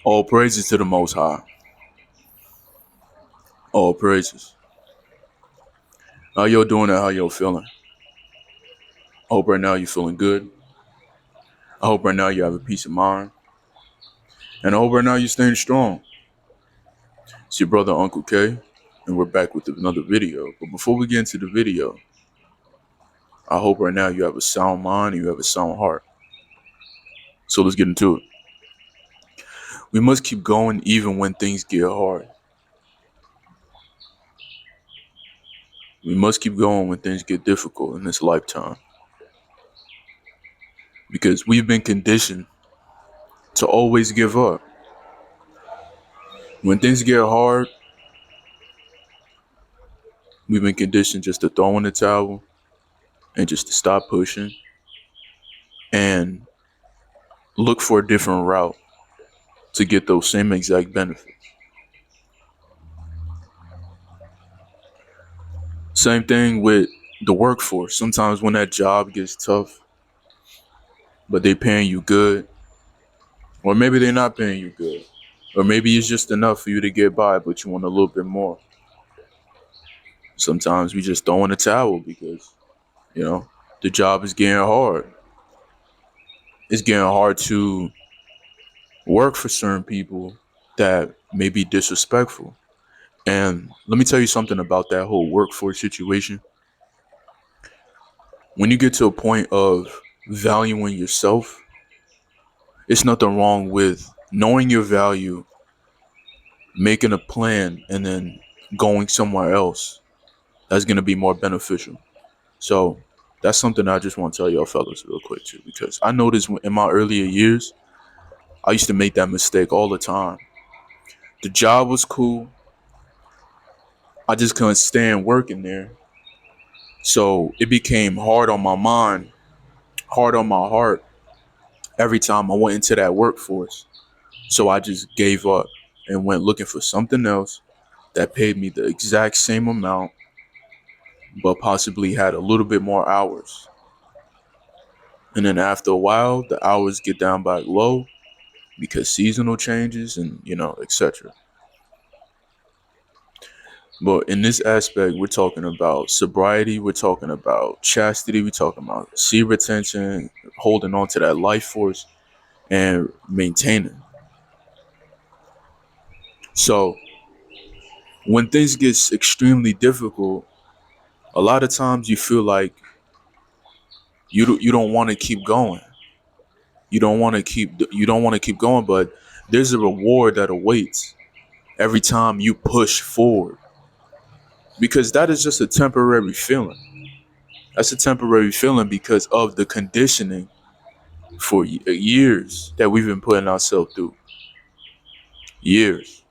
All praises to the Most High. All praises. How y'all doing and how y'all feeling? I hope right now you're feeling good. I hope right now you have a peace of mind. And I hope right now you're staying strong. It's your brother UncleK, and we're back with another video. But before we get into the video, I hope right now you have a sound mind and you have a sound heart. So let's get into it. We must keep going even when things get hard. We must keep going when things get difficult in this lifetime. Because we've been conditioned to always give up. When things get hard, we've been conditioned just to throw in the towel and just to stop pushing and look for a different route to get those same exact benefits. Same thing with the workforce. Sometimes when that job gets tough, but they paying you good, or maybe they're not paying you good, or maybe it's just enough for you to get by, but you want a little bit more. Sometimes we just throw in the towel because, the job is getting hard. It's getting hard to work for certain people that may be disrespectful. And let me tell you something about that whole workforce situation. When you get to a point of valuing yourself, it's nothing wrong with knowing your value, making a plan, and then going somewhere else that's going to be more beneficial. So that's something I just want to tell y'all fellas real quick too, because I noticed in my earlier years, I used to make that mistake all the time. The job was cool. I just couldn't stand working there. So it became hard on my mind, hard on my heart every time I went into that workforce. So I just gave up and went looking for something else that paid me the exact same amount, but possibly had a little bit more hours. And then after a while, the hours get down back low because seasonal changes and, etc. But in this aspect, we're talking about sobriety, we're talking about chastity, we're talking about seed retention, holding on to that life force, and maintaining. So when things get extremely difficult, a lot of times you feel like you don't want to keep going. You don't want to keep going, but there's a reward that awaits every time you push forward. Because that is just a temporary feeling. That's a temporary feeling because of the conditioning for years that we've been putting ourselves through. Years.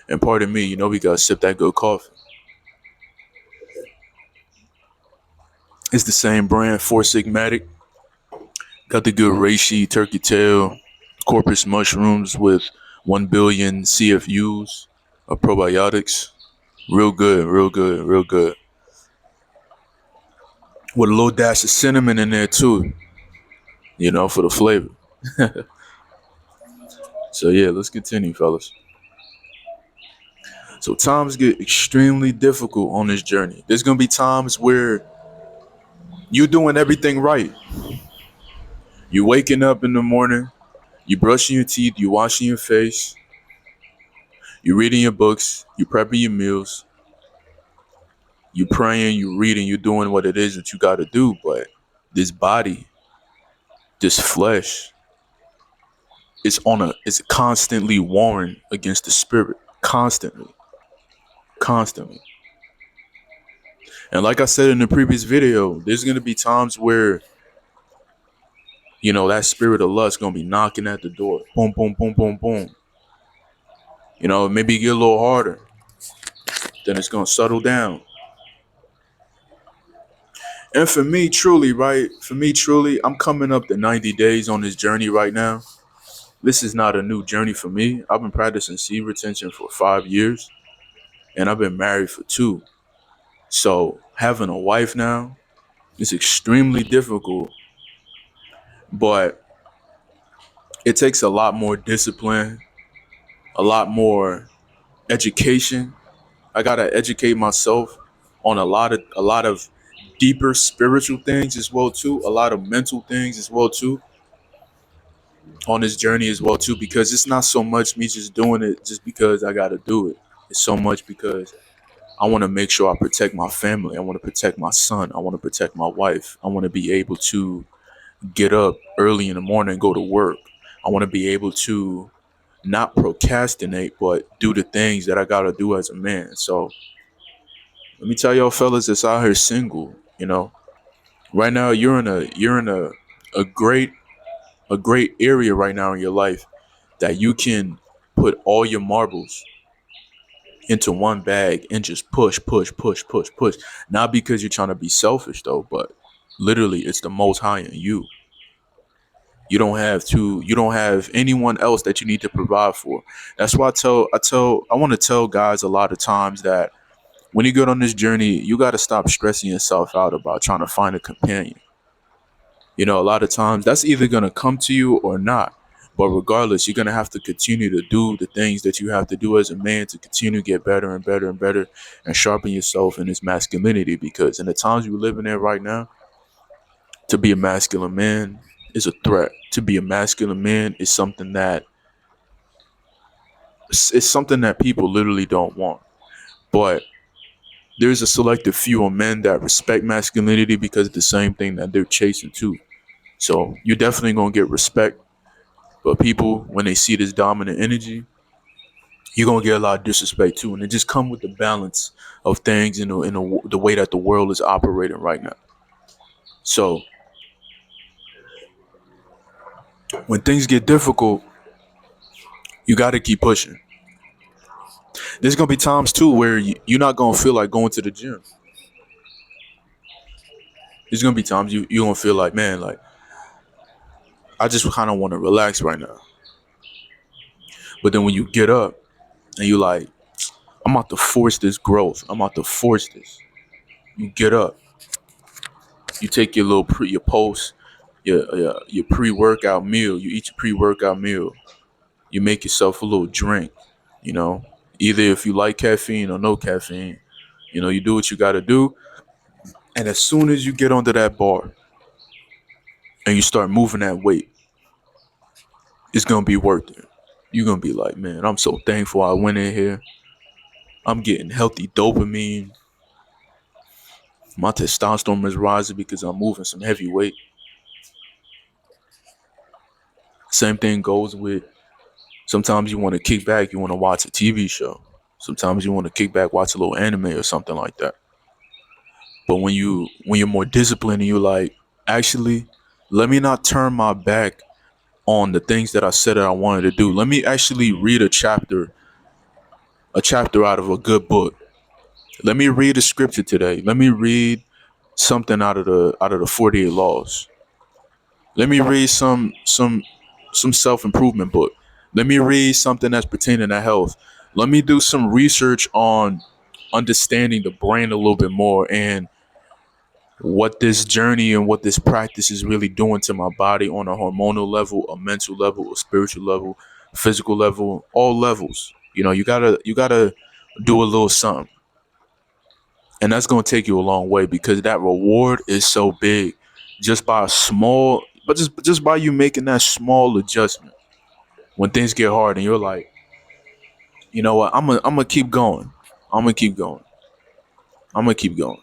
And pardon me, we gotta sip that good coffee. It's the same brand, Four Sigmatic. Got the good reishi, turkey tail, corpus mushrooms with 1 billion CFUs of probiotics. Real good, real good, real good. With a little dash of cinnamon in there too, for the flavor. So yeah, let's continue, fellas. So times get extremely difficult on this journey. There's gonna be times where you're doing everything right. You're waking up in the morning, you're brushing your teeth, you're washing your face, you're reading your books, you're prepping your meals, you're praying, you're reading, you're doing what it is that you gotta do. But this body, this flesh, it's constantly warring against the spirit. Constantly. And like I said in the previous video, there's gonna be times where that spirit of lust gonna be knocking at the door. Boom, boom, boom, boom, boom. Maybe get a little harder. Then it's gonna settle down. And for me, truly, I'm coming up to 90 days on this journey right now. This is not a new journey for me. I've been practicing seed retention for 5 years, and I've been married for 2. So having a wife now is extremely difficult, but It takes a lot more discipline, a lot more education. I gotta educate myself on a lot of deeper spiritual things as well too, a lot of mental things as well too, on this journey as well too, because it's not so much me just doing it just because I gotta do it. It's so much because I want to make sure I protect my family. I want to protect my son. I want to protect my wife. I want to be able to get up early in the morning and go to work. I want to be able to not procrastinate, but do the things that I gotta do as a man. So let me tell y'all fellas that's out here single, right now you're in a great area right now in your life that you can put all your marbles into one bag and just push, push, push, push, push. Not because you're trying to be selfish though, but literally it's the most high in you. You don't have anyone else that you need to provide for. That's why I want to tell guys a lot of times that when you get on this journey, you got to stop stressing yourself out about trying to find a companion. A lot of times that's either going to come to you or not. But regardless, you're going to have to continue to do the things that you have to do as a man to continue to get better and better and better and sharpen yourself in this masculinity. Because in the times we're living in right now, to be a masculine man is a threat. To be a masculine man is something that people literally don't want. But there's a selective few of men that respect masculinity because it's the same thing that they're chasing too. So you're definitely gonna get respect, but people when they see this dominant energy, you're gonna get a lot of disrespect too, and it just come with the balance of things in the way that the world is operating right now. So when things get difficult, you got to keep pushing. There's gonna be times too where you're not gonna feel like going to the gym. There's gonna be times you gonna feel like, man, like I just kind of want to relax right now. But then when you get up and you like, I'm about to force this growth. I'm about to force this. You get up, you take your little your post, your pre-workout meal. You eat your pre-workout meal. You make yourself a little drink. You know, either if you like caffeine or no caffeine. You do what you got to do, and as soon as you get onto that bar and you start moving that weight, it's gonna be worth it. You're gonna be like, man, I'm so thankful I went in here. I'm getting healthy dopamine. My testosterone is rising because I'm moving some heavy weight. Same thing goes with sometimes you want to kick back, you want to watch a TV show. Sometimes you want to kick back, watch a little anime or something like that. But when you're more disciplined and you're like, actually, let me not turn my back on the things that I said that I wanted to do. Let me actually read a chapter out of a good book. Let me read a scripture today. Let me read something out of the 48 laws. Let me read some self-improvement book. Let me read something that's pertaining to health. Let me do some research on understanding the brain a little bit more and what this journey and what this practice is really doing to my body on a hormonal level, a mental level, a spiritual level, physical level, all levels. You gotta do a little something. And that's gonna take you a long way because that reward is so big just by a small but just by you making that small adjustment when things get hard and you're like, you know what, I'm gonna keep going. I'm gonna keep going. I'm gonna keep going.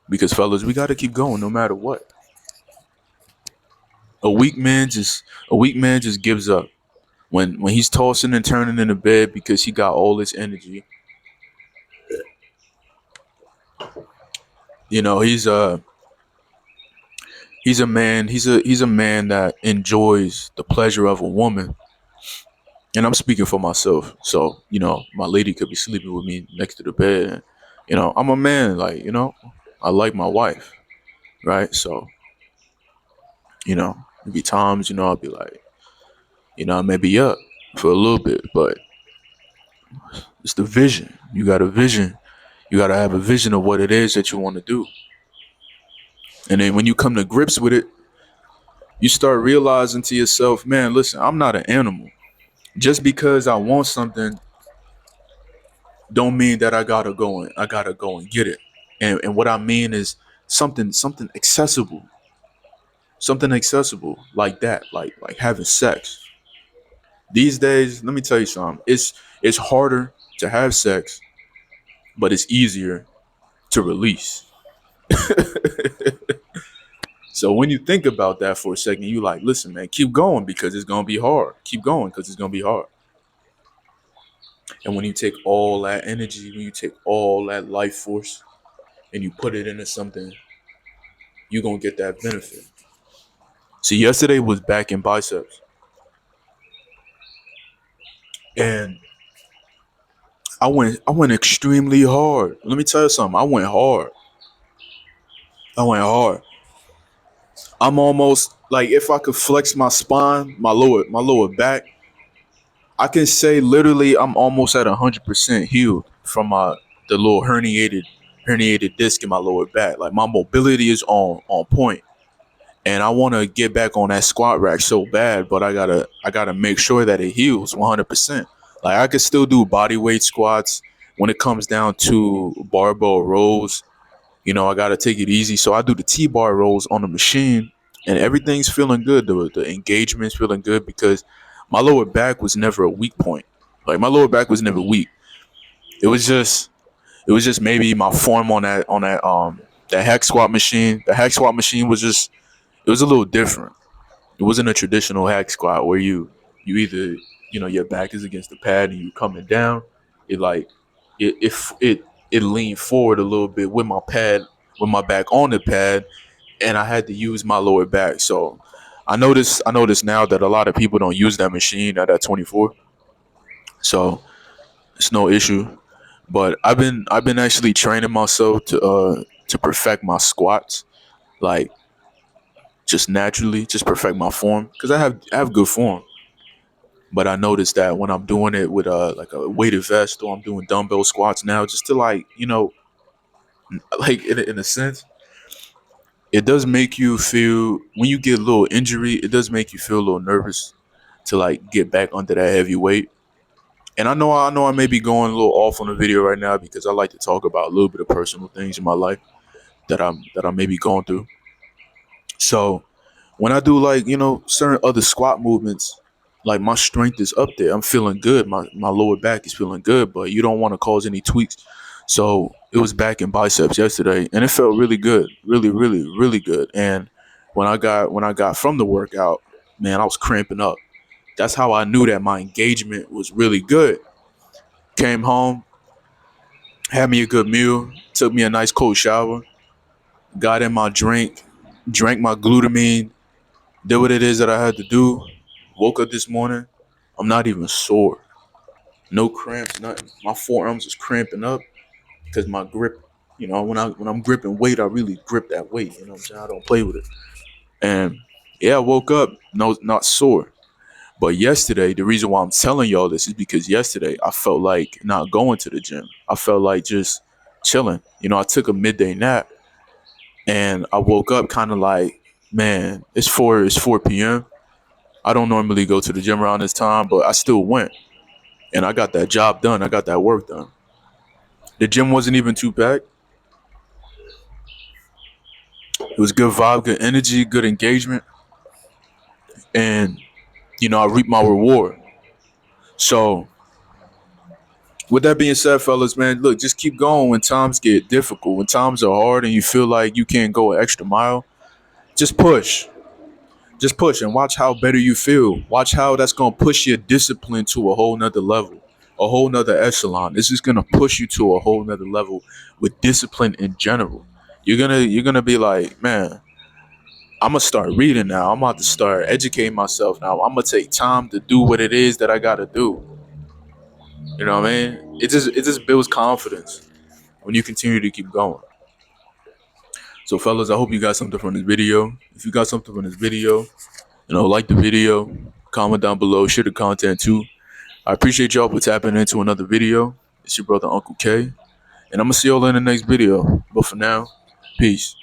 Because fellas, we gotta keep going no matter what. A weak man just gives up. When he's tossing and turning in the bed because he got all this energy. He's a man, he's a man that enjoys the pleasure of a woman. And I'm speaking for myself. So, my lady could be sleeping with me next to the bed. And, I'm a man, like, I like my wife, right? So, there'll be times, I'll be like, I may be up for a little bit, but it's the vision. You got a vision. You got to have a vision of what it is that you want to do. And then when you come to grips with it, You start realizing to yourself, man, listen, I'm not an animal. Just because I want something don't mean that I gotta go and get it. And what I mean is something accessible. Something accessible like that, like having sex. These days, let me tell you something. It's harder to have sex, but it's easier to release. So when you think about that for a second, you like, listen, man, keep going because it's gonna be hard. Keep going because it's gonna be hard. And when you take all that energy, when you take all that life force and you put it into something, you're gonna get that benefit. See, yesterday was back in biceps. And I went extremely hard. Let me tell you something. I went hard. I went hard. I'm almost like if I could flex my spine, my lower back, I can say literally I'm almost at 100% healed from my the little herniated disc in my lower back. Like my mobility is on point, and I want to get back on that squat rack so bad, but I gotta make sure that it heals 100%. Like I can still do body weight squats when it comes down to barbell rows. I gotta take it easy. So I do the T-bar rolls on the machine, and everything's feeling good. The engagement's feeling good because my lower back was never a weak point. Like my lower back was never weak. It was just maybe my form on that hack squat machine. The hack squat machine was just it was a little different. It wasn't a traditional hack squat where you either your back is against the pad and you coming down. It like it leaned forward a little bit with my back on the pad, and I had to use my lower back. So I notice now that a lot of people don't use that machine at that 24. So it's no issue. But I've been actually training myself to perfect my squats, like just naturally, just perfect my form because I have good form. But I noticed that when I'm doing it with like a weighted vest or I'm doing dumbbell squats now, just to like like in a sense, it does make you feel when you get a little injury, it does make you feel a little nervous to like get back under that heavy weight. And I know I may be going a little off on the video right now because I like to talk about a little bit of personal things in my life that I may be going through. So when I do like, certain other squat movements, like my strength is up there. I'm feeling good. My lower back is feeling good, but you don't want to cause any tweaks. So it was back in biceps yesterday and it felt really good. Really, really, really good. And when I got from the workout, man, I was cramping up. That's how I knew that my engagement was really good. Came home, had me a good meal, took me a nice cold shower, got in my drink, drank my glutamine, did what it is that I had to do. Woke up this morning. I'm not even sore. No cramps, nothing. My forearms is cramping up because my grip, when I'm gripping weight, I really grip that weight. You know what I'm saying? I don't play with it. And yeah, I woke up no not sore. But yesterday, the reason why I'm telling y'all this is because yesterday I felt like not going to the gym. I felt like just chilling. I took a midday nap and I woke up kind of like, man, it's 4 p.m. I don't normally go to the gym around this time, but I still went and I got that job done. I got that work done. The gym wasn't even too packed. It was good vibe, good energy, good engagement, and I reaped my reward. So, with that being said, fellas, man, look, just keep going when times get difficult, when times are hard, and you feel like you can't go an extra mile. Just push. Just push and watch how better you feel. Watch how that's gonna push your discipline to a whole nother level, a whole nother echelon. This is gonna push you to a whole nother level with discipline in general. You're gonna be like, man, I'm gonna start reading now. I'm about to start educating myself now. I'm gonna take time to do what it is that I gotta do. You know what I mean? It just builds confidence when you continue to keep going. So fellas, I hope you got something from this video. If you got something from this video, like the video, comment down below, share the content too. I appreciate y'all for tapping into another video. It's your brother Uncle K, and I'm gonna see y'all in the next video. But for now, peace.